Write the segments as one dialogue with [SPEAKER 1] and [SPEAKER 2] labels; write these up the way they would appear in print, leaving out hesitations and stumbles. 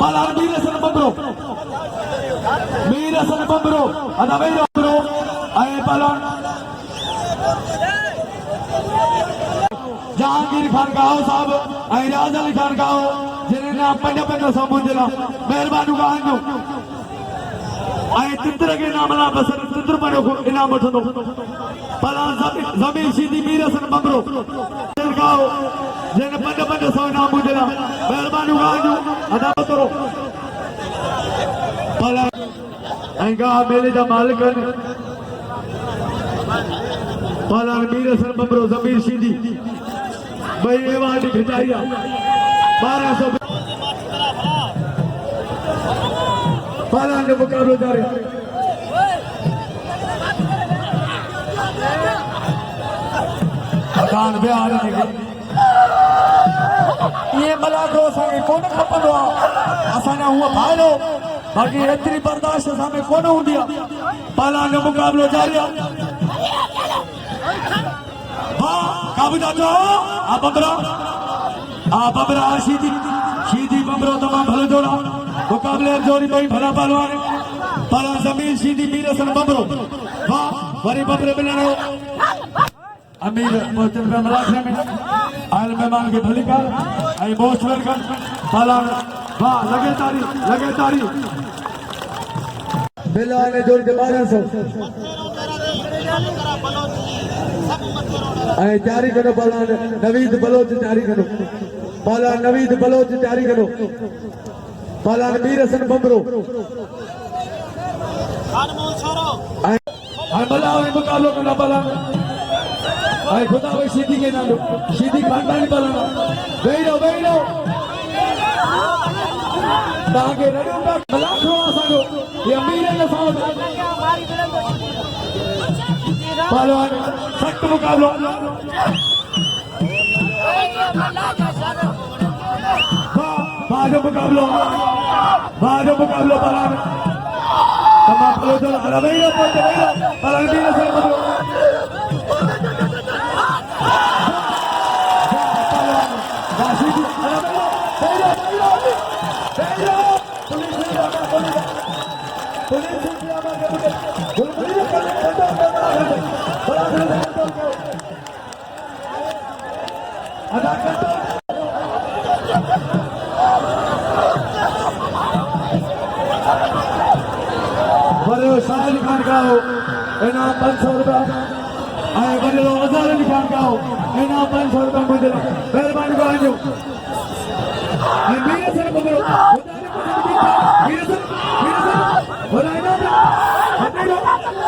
[SPEAKER 1] Palan Mirasan Bambro. Mirasan Bambro. Ada Mirasan Bambro. Ay Palan. Jahangir Khan Kao Sahab. Ay Raja Ali Khan Kao. जिन्हें ना पंजा पंजा समझला मेहरबानी गांजो आए चित्र के नाम ना बसर चित्र पर इनाम उठो पला जमीन सीधी मीरसन बमरो गाओ जिन्हें पंजा पंजा सौ इनाम उठला मेहरबानी गांजो अदा करो पला एंगा मेले दा मालिकन पला मीरसन बमरो जमीन सीधी भाई एवाडी खिचाइया 1200 Palan के मुकाबले जारी खान बिहार ये मलाको सागे कौन खपंदो असाने हुआ भालो बाकी एतरी बर्दाश्त सामे कोन हुंदिया पालन जो मुकाबलो जारी हां काबू जातो आ बबरा सीधी बबरो तमाम भले जोड़ा मुकाबले जोड़ी भाई भला पहलवान पाला जमीन सीधी मीरसन बबरो वाह वरी बबरे मिलने अमीर मोहतरम पे मलाखने में आयल मेहमान के भली का आई मोस्ट वेलकम पाला वाह लगे तारी बिल्ला ने जोड़ के 1200 आई जारी करो पाला नवीद बलोच जारी करो पाला नवीद बलोच जारी करो पालन मीरसन बमरो आई बलावे मुकाबलो करना पालन आई खुदा भाई सीधी के नाम सीधी खानदानी पालन वेरो ताके रेडी का मलाखो आसानो ये अमीर ने साथ पालन सख्त मुकाबलो बाजो मुकाबलो पालन तमाम प्रोजल अलवेरो पालन मीरसन बमरो वासीदी साल खान का हो इनाम 500 रुपया आए बने लो हजार खान का हो इनाम 500 रुपया मुझे मेहरबानी को आजो मीरसन बमरो मीरसन बोला इनाम हटे लो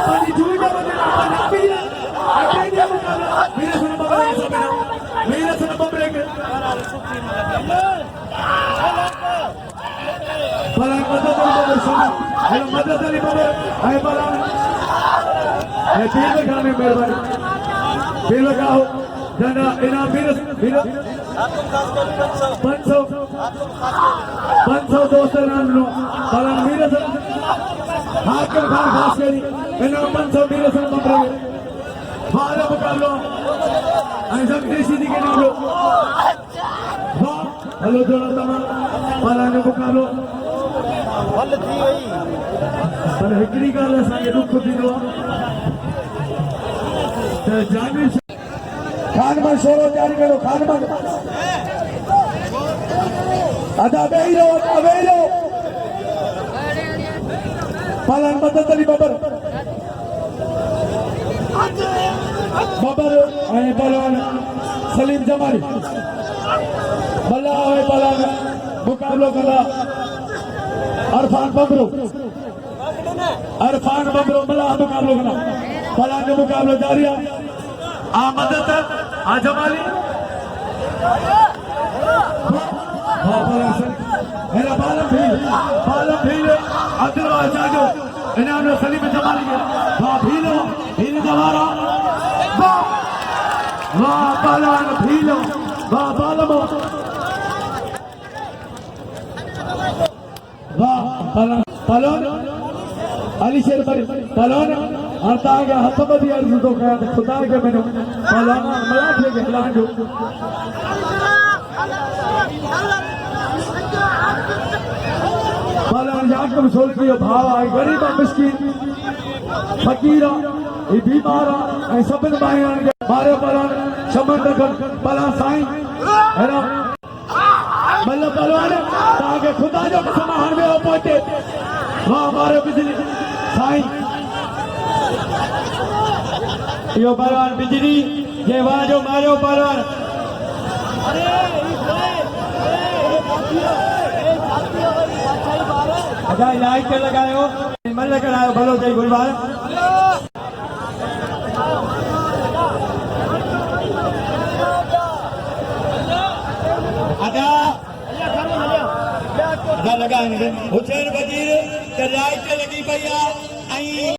[SPEAKER 1] पानी जुई का बने मीरसन बमरो मीरसन बमरो के पलान मदद बमरो सुनो हेलो मदद अली बमरो आए पलान है पीर खाने मेहरबानी पीर लगाओ जना इनाम मीरसन 500 दोस्त नाम लो पलान मीरसन हाकिम खान खास करी इनाम 500 मीरसन बमरो बारह मुकाबलो ऐसा सीधी के नाम लो हेलो जोड़ा तमाम पलान मुकाबलो पर हिकड़ी गाल असांखे दुख थींदो त जानी खानमन सोरो जारी करो खानमन अदा वेही रहो पलान मदद अली बबर ऐं पलान सलीम जमाली भला है पलान मुकाबलो कंदा अरफान बमरो मला मुकाबलो करना पलान जो मुकाबलो जारी है मदद आजमाली बालम भील अब्दुल वाजाजो इनाम सलीम जमाली भील जवारा वाह पलान भीलो वाह बालमो पलोन अली शेर पलोन हरता के हाथ में दिया तो कहा खुदा के मैंने पलोन मला थे के प्लान जो हाकिम सोलकी जो भाव आहे गरीब मिस्किन फकीर ये बीमार है सभिनि भाइयों खे मारियो पलण शमन रखनि भला साईं है ना मतलब पहलवान ताके खुदा जो समाहण में हो पहुंचे वाह मारियो बिजली साईं यो पहलवान बिजली जे वाह जो मारियो पहलवान अच्छा लाइट के लगायो मन लगायो भलो सही गुलबार लगा हुसैन वजीर लाइट लगी पई।